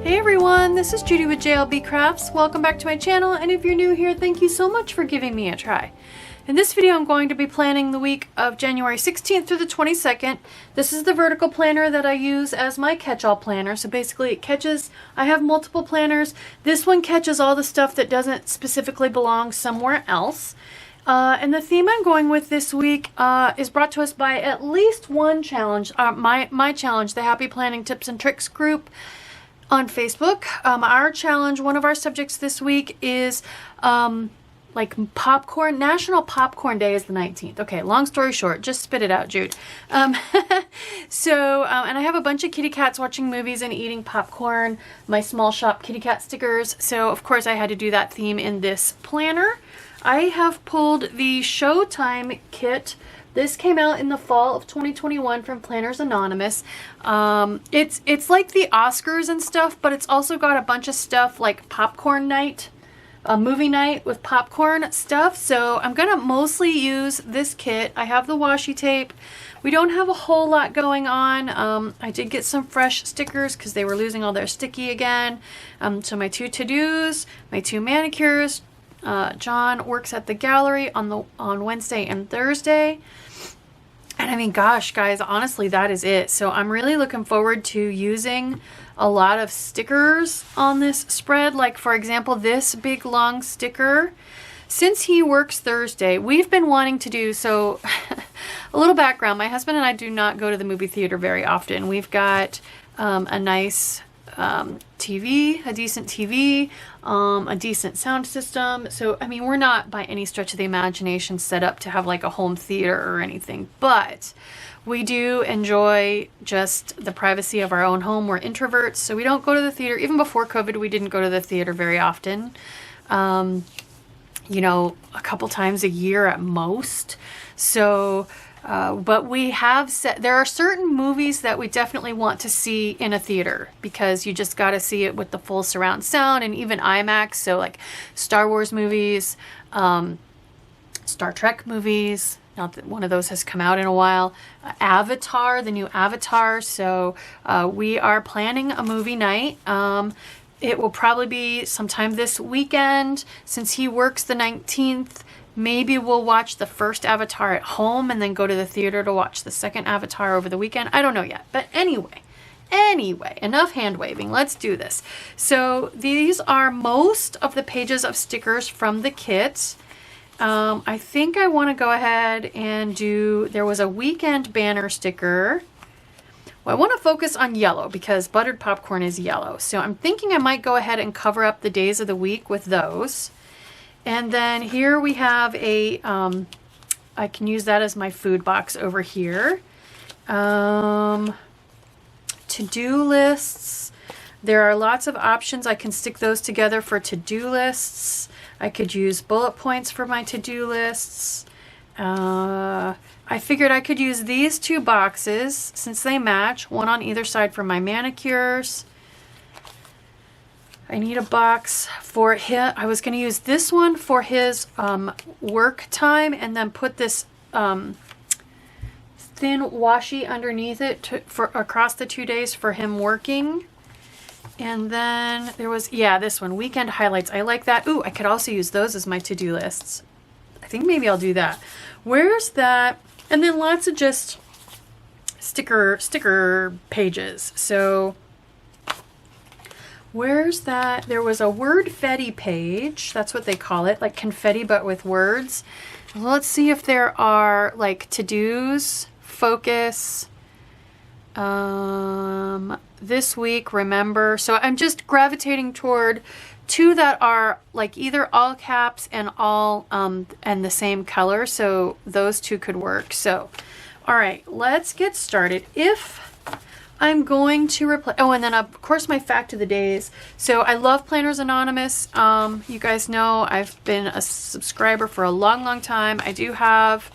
Hey everyone, this is Judi with JLBCrafts. Welcome back to my channel, and if you're new here, thank you so much for giving me a try. In this video, I'm going to be planning the week of January 16th through the 22nd. This is the vertical planner that I use as my catch-all planner. So basically it catches, I have multiple planners. This one catches all the stuff that doesn't specifically belong somewhere else. And the theme I'm going with this week is brought to us by at least one challenge, my challenge, the Happy Planning Tips and Tricks group on Facebook. Our challenge, one of our subjects this week is like popcorn. National Popcorn Day is the 19th. Okay, long story short, just spit it out, Jude. And I have a bunch of kitty cats watching movies and eating popcorn, my small shop kitty cat stickers. So of course I had to do that theme in this planner. I have pulled the Showtime kit. This came out in the fall of 2021 from Planners Anonymous. It's like the Oscars and stuff, but it's also got a bunch of stuff like popcorn night, a movie night with popcorn stuff. So I'm gonna mostly use this kit. I have the washi tape. We don't have a whole lot going on. I did get some fresh stickers because they were losing all their sticky again. So my two to-dos, my two manicures. John works at the gallery on Wednesday and Thursday. And I mean, gosh, guys, honestly, that is it. So I'm really looking forward to using a lot of stickers on this spread. Like, for example, this big long sticker. Since he works Thursday, we've been wanting to do, so a little background. My husband and I do not go to the movie theater very often. We've got a nice TV, a decent TV, a decent sound system. So, I mean, we're not by any stretch of the imagination set up to have like a home theater or anything, but we do enjoy just the privacy of our own home. We're introverts, so we don't go to the theater. Even before COVID, we didn't go to the theater very often. You know, a couple times a year at most. So, but we have set, there are certain movies that we definitely want to see in a theater because you just got to see it with the full surround sound and even IMAX. So like Star Wars movies, Star Trek movies, not that one of those has come out in a while, Avatar, the new Avatar. So we are planning a movie night. It will probably be sometime this weekend since he works the 19th. Maybe we'll watch the first Avatar at home and then go to the theater to watch the second Avatar over the weekend. I don't know yet. But anyway, enough hand waving. Let's do this. So these are most of the pages of stickers from the kit. I think I want to go ahead and do, there was a weekend banner sticker. Well, I want to focus on yellow because buttered popcorn is yellow. So I'm thinking I might go ahead and cover up the days of the week with those. And then here we have a, I can use that as my food box over here. To-do lists. There are lots of options. I can stick those together for to-do lists. I could use bullet points for my to-do lists. I figured I could use these two boxes since they match, one on either side for my manicures. I need a box for him. I was going to use this one for his work time and then put this thin washi underneath it for across the 2 days for him working. And then there was, yeah, this one, weekend highlights. I like that. Ooh, I could also use those as my to-do lists. I think maybe I'll do that. Where's that? And then lots of just sticker pages. So where's that? There was a wordfetti page. That's what they call it, like confetti but with words. Let's see if there are like to-dos, focus, this week, remember. So I'm just gravitating toward two that are like either all caps and all and the same color. So those two could work. So, all right, let's get started. If I'm going to replace, oh, and then of course my fact of the days. So I love Planners Anonymous. You guys know I've been a subscriber for a long time. I do have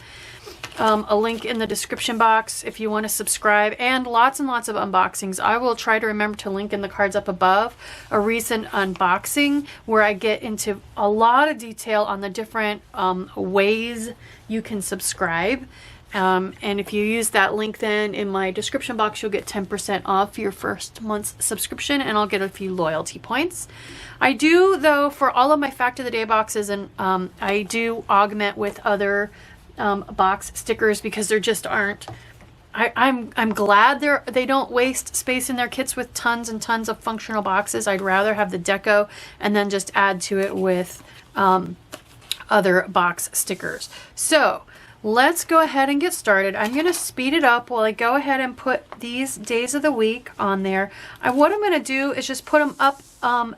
a link in the description box if you want to subscribe, and lots of unboxings. I will try to remember to link in the cards up above a recent unboxing where I get into a lot of detail on the different ways you can subscribe. And if you use that link then in my description box, you'll get 10% off your first month's subscription, and I'll get a few loyalty points. I do, though, for all of my Fact of the Day boxes, and I do augment with other box stickers because there just aren't. I'm glad they don't waste space in their kits with tons and tons of functional boxes. I'd rather have the deco and then just add to it with other box stickers. So let's go ahead and get started. I'm going to speed it up while I go ahead and put these days of the week on there. What I'm going to do is just put them up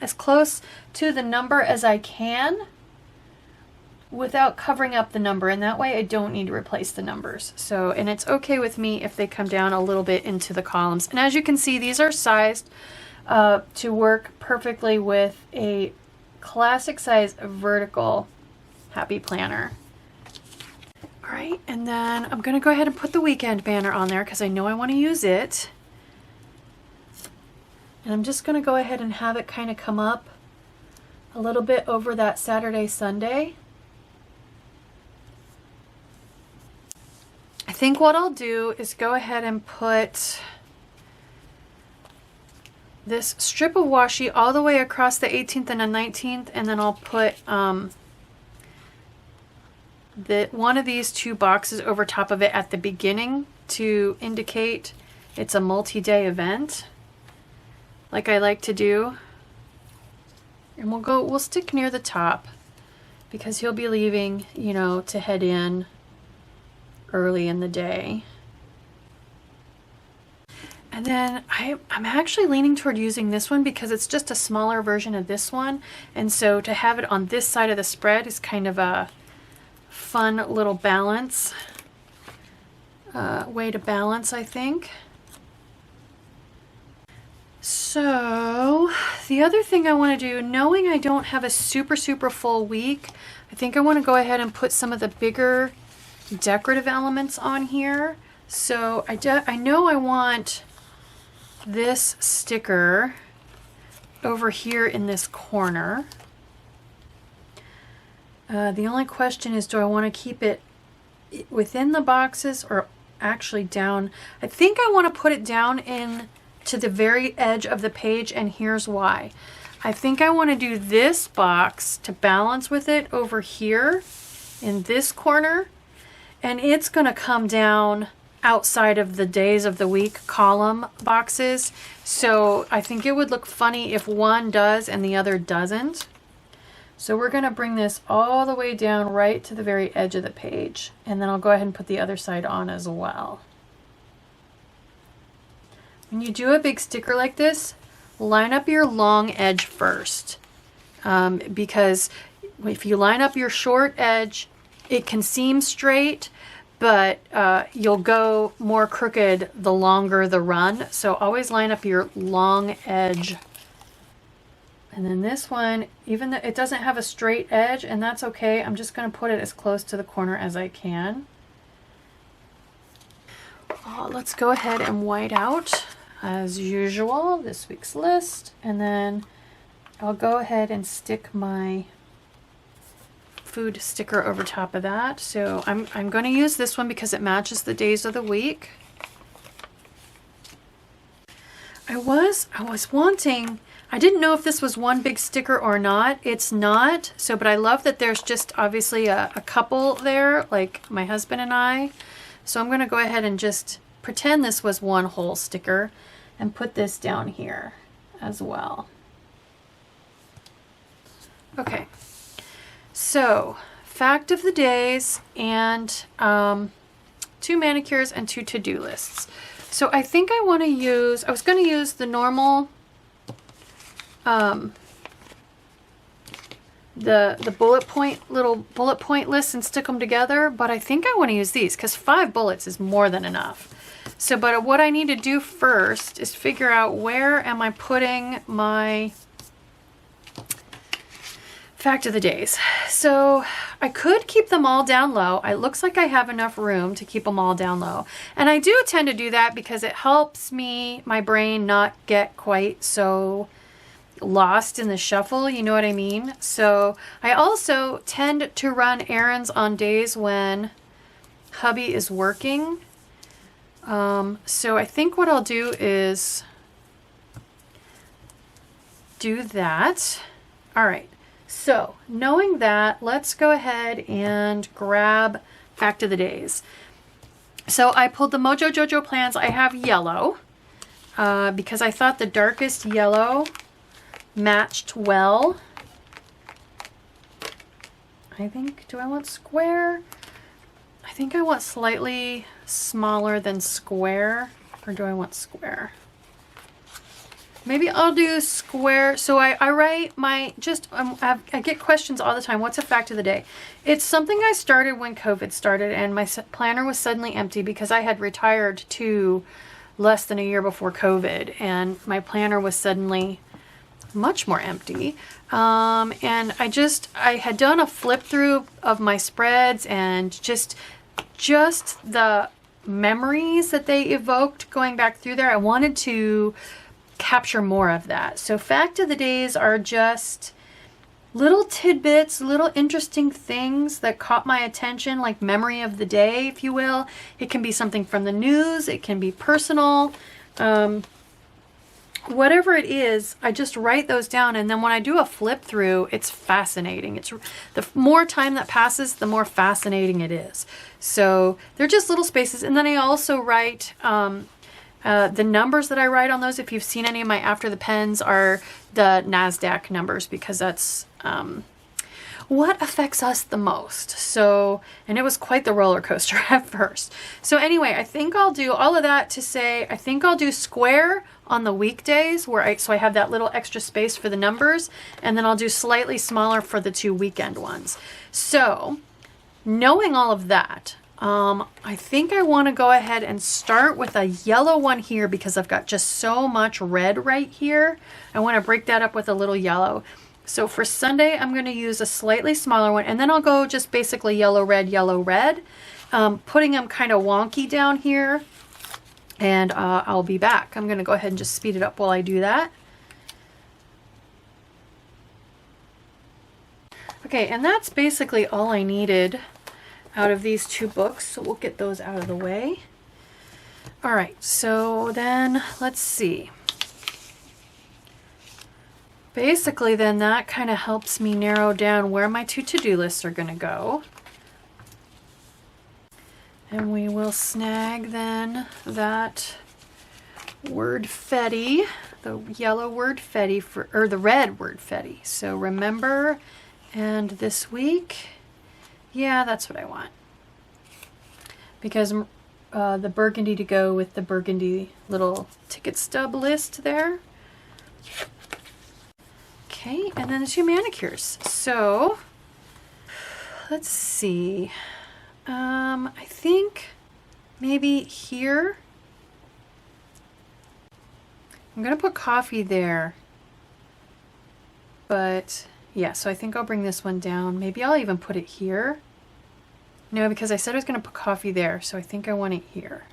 as close to the number as I can without covering up the number, and that way I don't need to replace the numbers. So, and it's okay with me if they come down a little bit into the columns. And as you can see, these are sized to work perfectly with a classic size vertical Happy Planner. All right, and then I'm gonna go ahead and put the weekend banner on there because I know I want to use it. And I'm just gonna go ahead and have it kind of come up a little bit over that Saturday, Sunday. I think what I'll do is go ahead and put this strip of washi all the way across the 18th and the 19th, and then I'll put one of these two boxes over top of it at the beginning to indicate it's a multi-day event, like I like to do. And we'll stick near the top because he'll be leaving, you know, to head in early in the day. And then I'm actually leaning toward using this one because it's just a smaller version of this one, and so to have it on this side of the spread is kind of a fun little balance, way to balance, I think. So the other thing I want to do, knowing I don't have a super full week, I think I want to go ahead and put some of the bigger decorative elements on here. So I know I want this sticker over here in this corner. The only question is, do I want to keep it within the boxes or actually down? I think I want to put it down in to the very edge of the page, and here's why. I think I want to do this box to balance with it over here in this corner, and it's going to come down outside of the days of the week column boxes. So I think it would look funny if one does and the other doesn't. So we're going to bring this all the way down right to the very edge of the page, and then I'll go ahead and put the other side on as well. When you do a big sticker like this, line up your long edge first, because if you line up your short edge, it can seem straight, but you'll go more crooked the longer the run. So always line up your long edge. And then this one, even though it doesn't have a straight edge, and that's okay, I'm just going to put it as close to the corner as I can. Let's go ahead and white out, as usual, this week's list. And then I'll go ahead and stick my food sticker over top of that. So I'm going to use this one because it matches the days of the week. I was wanting, I didn't know if this was one big sticker or not. It's not. So, but I love that there's just obviously a couple there, like my husband and I. So I'm going to go ahead and just pretend this was one whole sticker and put this down here as well. Okay. So, fact of the days and 2 manicures and 2 to-do lists. So I think I want to use, I was going to use the normal, the little bullet point lists and stick them together, but I think I want to use these because 5 bullets is more than enough. So, but what I need to do first is figure out where am I putting my fact of the days. So I could keep them all down low. It looks like I have enough room to keep them all down low. And I do tend to do that because it helps my brain not get quite so lost in the shuffle, you know what I mean? So I also tend to run errands on days when Hubby is working. So I think what I'll do is do that. All right. So knowing that, let's go ahead and grab Fact of the Days. So I pulled the Mojo JoJo plans. I have yellow because I thought the darkest yellow matched well. I think, do I want square? I think I want slightly smaller than square, or do I want square? Maybe I'll do square. So I write my, I get questions all the time. What's a fact of the day? It's something I started when COVID started and my planner was suddenly empty because I had retired less than a year before COVID, and my planner was suddenly much more empty. And I had done a flip through of my spreads, and just the memories that they evoked going back through there, I wanted to capture more of that. So fact of the days are just little tidbits, little interesting things that caught my attention, like memory of the day, if you will. It can be something from the news, it can be personal, whatever it is. I just write those down, and then when I do a flip through, it's fascinating. It's the more time that passes, the more fascinating it is. So they're just little spaces. And then I also write the numbers that I write on those, if you've seen any of my After the Pens, are the NASDAQ numbers, because that's what affects us the most. So, and it was quite the roller coaster at first. So anyway, I think I'll do all of that to say, I think I'll do square on the weekdays so I have that little extra space for the numbers, and then I'll do slightly smaller for the 2 weekend ones. So knowing all of that, I think I want to go ahead and start with a yellow one here because I've got just so much red right here. I want to break that up with a little yellow. So for Sunday, I'm going to use a slightly smaller one, and then I'll go just basically yellow, red, putting them kind of wonky down here, and I'll be back. I'm going to go ahead and just speed it up while I do that. Okay, and that's basically all I needed out of these 2 books, so we'll get those out of the way. All right, so then let's see. Basically then that kind of helps me narrow down where my 2 to-do lists are going to go. And we will snag then that wordfetti, the yellow wordfetti or the red wordfetti. So remember, and this week, yeah, that's what I want. Because the burgundy to go with the burgundy little ticket stub list there. Okay, and then the 2 manicures. So let's see. I think maybe here. I'm gonna put coffee there. But yeah, so I think I'll bring this one down. Maybe I'll even put it here. No, because I said I was gonna put coffee there, so I think I want it here.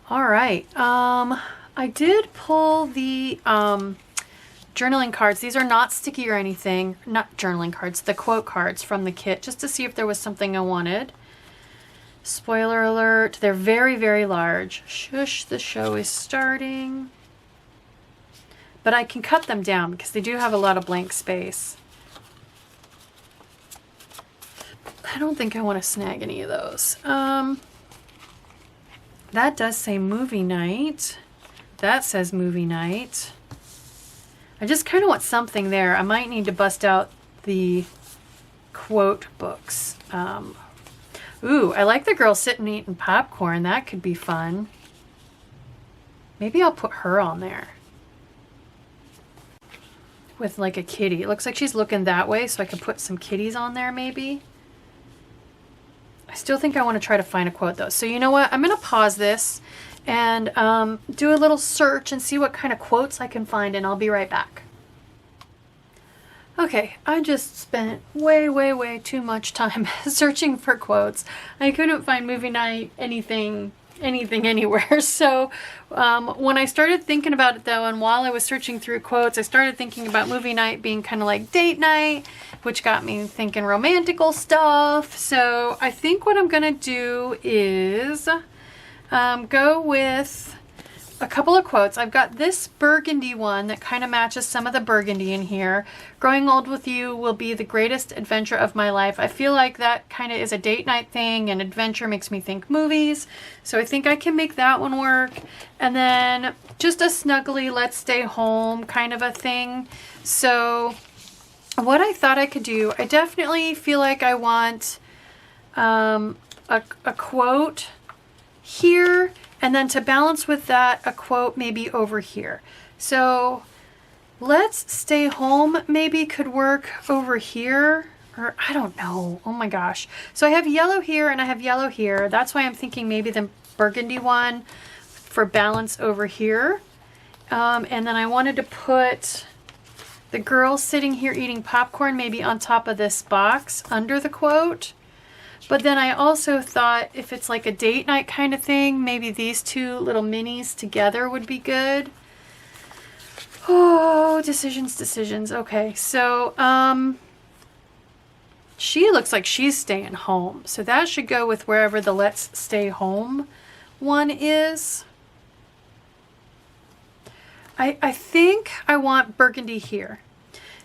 All right, I did pull the journaling cards. These are not sticky or anything, not journaling cards, the quote cards from the kit, just to see if there was something I wanted. Spoiler alert, they're very, very large. Shush, the show is starting. But I can cut them down because they do have a lot of blank space. I don't think I want to snag any of those. That does say movie night. That says movie night. I just kind of want something there. I might need to bust out the quote books. Ooh, I like the girl sitting eating popcorn. That could be fun. Maybe I'll put her on there. With like a kitty. It looks like she's looking that way, so I could put some kitties on there maybe. I still think I want to try to find a quote though. So you know what? I'm going to pause this and do a little search and see what kind of quotes I can find, and I'll be right back. Okay, I just spent way, way, way too much time searching for quotes. I couldn't find movie night, anything anything anywhere. So when I started thinking about it though, and while I was searching through quotes, I started thinking about movie night being kind of like date night, which got me thinking romantical stuff. So I think what I'm gonna do is go with a couple of quotes. I've got this burgundy one that kind of matches some of the burgundy in here. Growing old with you will be the greatest adventure of my life. I feel like that kind of is a date night thing, and adventure makes me think movies. So I think I can make that one work. And then just a snuggly let's stay home kind of a thing. So what I thought I could do, I definitely feel like I want a quote here, and then to balance with that, a quote maybe over here. So let's stay home maybe could work over here, or I don't know. Oh my gosh. So I have yellow here and I have yellow here. That's why I'm thinking maybe the burgundy one for balance over here. And then I wanted to put the girl sitting here eating popcorn maybe on top of this box under the quote. But then I also thought if it's like a date night kind of thing, maybe these two little minis together would be good. Oh, decisions. Okay, so she looks like she's staying home. So that should go with wherever the let's stay home one is. I think I want burgundy here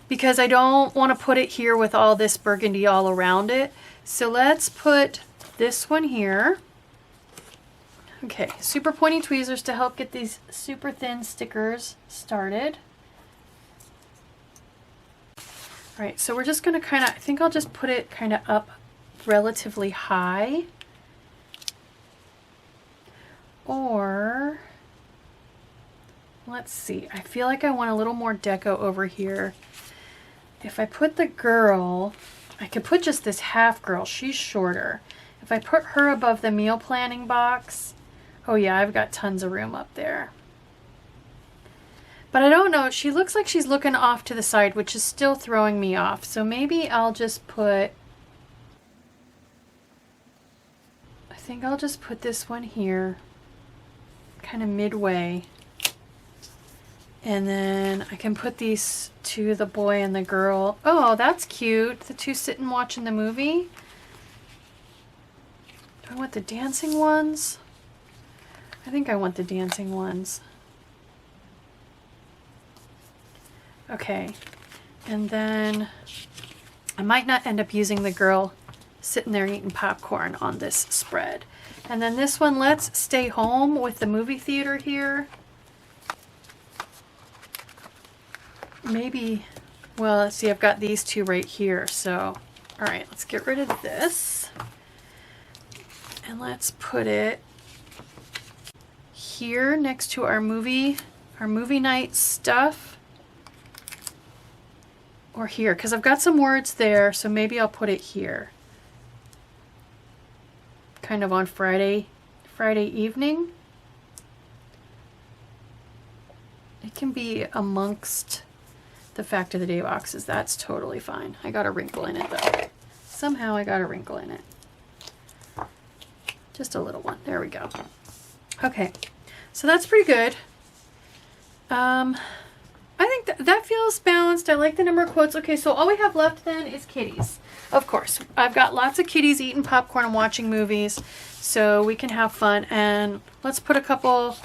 because I don't want to put it here with all this burgundy all around it. So let's put this one here. Okay, super pointy tweezers to help get these super thin stickers started. All right, so we're just gonna kind of, I think I'll just put it kind of up relatively high. Or, let's see, I feel like I want a little more deco over here. If I put the girl, I could put just this half girl, she's shorter. If I put her above the meal planning box, oh yeah, I've got tons of room up there. But I don't know, she looks like she's looking off to the side, which is still throwing me off. So maybe I'll just put, I think I'll just put this one here, kind of midway. And then I can put these two, the boy and the girl. Oh, that's cute. The two sitting watching the movie. Do I want the dancing ones? I think I want the dancing ones. Okay. And then I might not end up using the girl sitting there eating popcorn on this spread. And then this one, let's stay home with the movie theater here. Maybe, well, let's see, I've got these two right here. So, all right, let's get rid of this. And let's put it here next to our movie night stuff. Or here, because I've got some words there, so maybe I'll put it here. Kind of on Friday evening. It can be amongst the fact of the day boxes. That's totally fine. I got a wrinkle in it though. Somehow I got a wrinkle in it. Just a little one. There we go. Okay, so that's pretty good. I think that feels balanced. I like the number of quotes. Okay, so all we have left then is kitties. Of course, I've got lots of kitties eating popcorn and watching movies, so we can have fun. And let's put a couple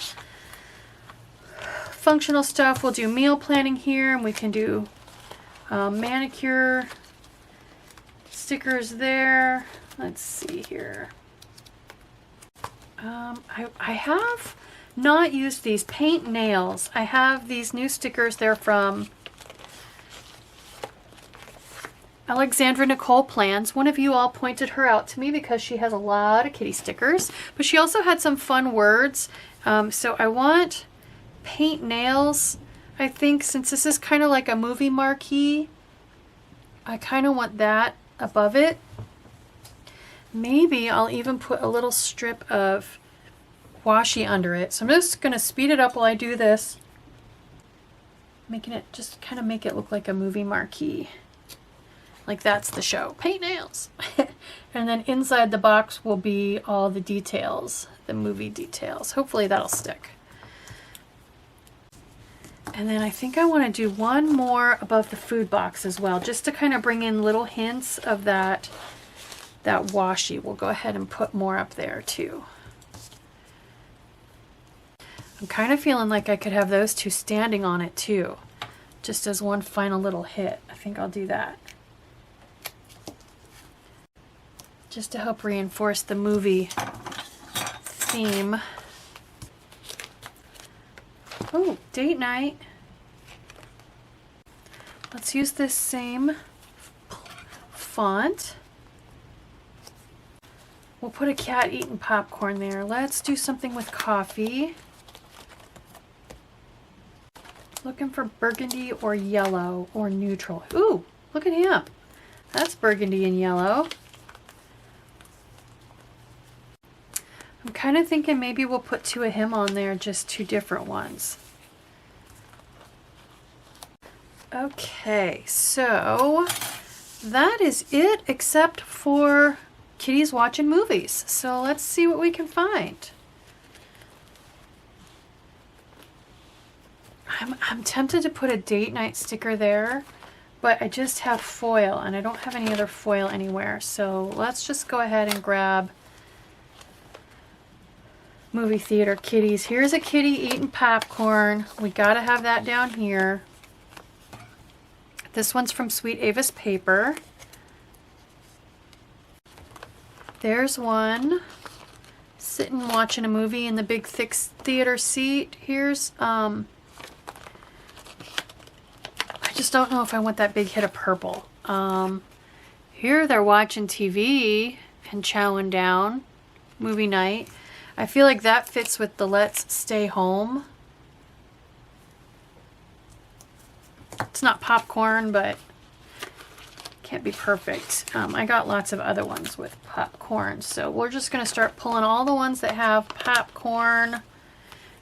functional stuff. We'll do meal planning here, and we can do manicure stickers there. Let's see here. I have not used these paint nails. I have these new stickers. They're from AlexandraNicolePlans. One of you all pointed her out to me because she has a lot of kitty stickers, but she also had some fun words. So I want paint nails. I think since this is kind of like a movie marquee, I kind of want that above it. Maybe I'll even put a little strip of washi under it. So I'm just going to speed it up while I do this, making it just kind of make it look like a movie marquee. Like that's the show. Paint nails. And then inside the box will be all the details the movie details. Hopefully that'll stick. And then I think I want to do one more above the food box as well, just to kind of bring in little hints of that washi. We'll go ahead and put more up there too. I'm kind of feeling like I could have those two standing on it too, just as one final little hit. I think I'll do that. Just to help reinforce the movie theme. Oh, date night. Let's use this same font. We'll put a cat eating popcorn there. Let's do something with coffee. Looking for burgundy or yellow or neutral. Ooh, look at him. That's burgundy and yellow. I'm kind of thinking maybe we'll put two of him on there, just two different ones. Okay, so that is it except for Kitty's watching movies. So let's see what we can find. I'm tempted to put a date night sticker there, but I just have foil and I don't have any other foil anywhere. So let's just go ahead and grab movie theater kitties. Here's a kitty eating popcorn. We gotta have that down here. This one's from Sweet Avas paper. There's one sitting watching a movie in the big thick theater seat. Here's I just don't know if I want that big hit of purple. Here they're watching TV and chowing down. Movie night. I feel like that fits with the let's stay home. It's not popcorn, but can't be perfect. I got lots of other ones with popcorn, so we're just going to start pulling all the ones that have popcorn.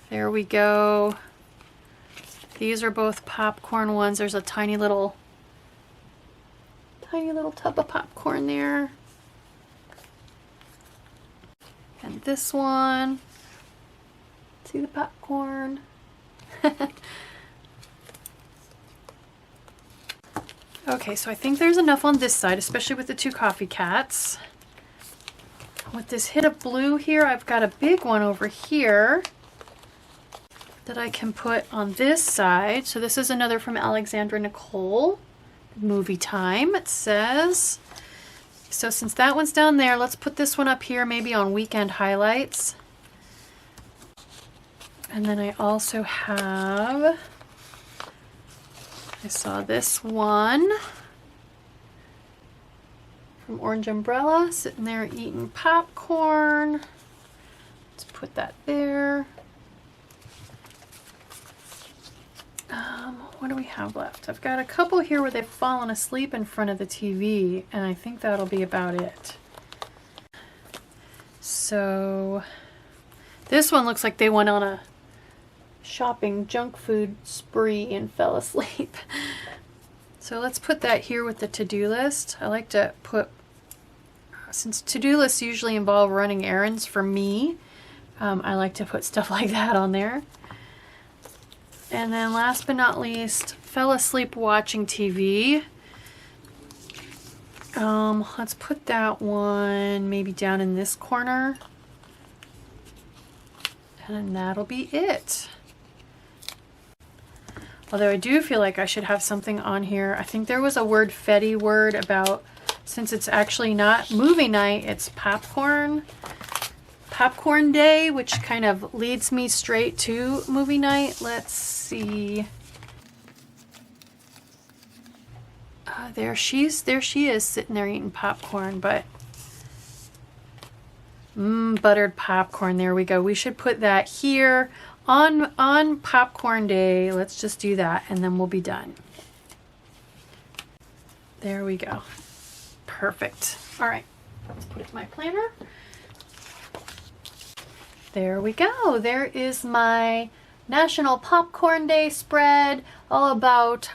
There we go. These are both popcorn ones. There's a tiny little tub of popcorn there. And this one. See the popcorn? Okay, so I think there's enough on this side, especially with the two coffee cats. With this hit of blue here, I've got a big one over here that I can put on this side. So this is another from Alexandra Nicole. Movie time, it says. So since that one's down there, let's put this one up here, maybe on weekend highlights. And then I also have, I saw this one from Orange Umbrella, sitting there eating popcorn. Let's put that there. What do we have left? I've got a couple here where they've fallen asleep in front of the TV, and I think that'll be about it. So this one looks like they went on a shopping junk food spree and fell asleep. So let's put that here with the to-do list. I like to put, since to-do lists usually involve running errands for me, I like to put stuff like that on there. And then last but not least, fell asleep watching TV. Let's put that one maybe down in this corner. And that'll be it. Although I do feel like I should have something on here. I think there was a word Fetty word about, since it's actually not movie night, it's popcorn day, which kind of leads me straight to movie night. Let's see. There she is sitting there eating popcorn, but buttered popcorn. There we go. We should put that here on popcorn day. Let's just do that and then we'll be done. There we go. Perfect. All right, let's put it in my planner. There we go. There is my National Popcorn Day spread, all about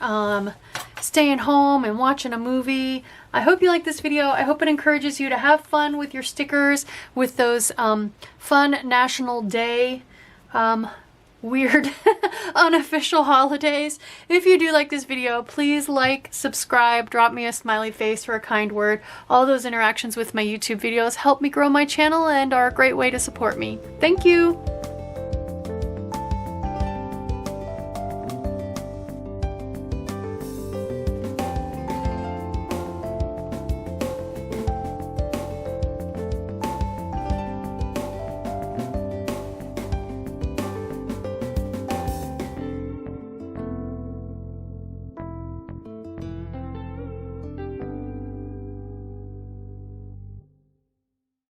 staying home and watching a movie. I hope you like this video. I hope it encourages you to have fun with your stickers, with those fun National Day weird unofficial holidays. If you do like this video, please like, subscribe, drop me a smiley face or a kind word. All those interactions with my YouTube videos help me grow my channel and are a great way to support me. Thank you!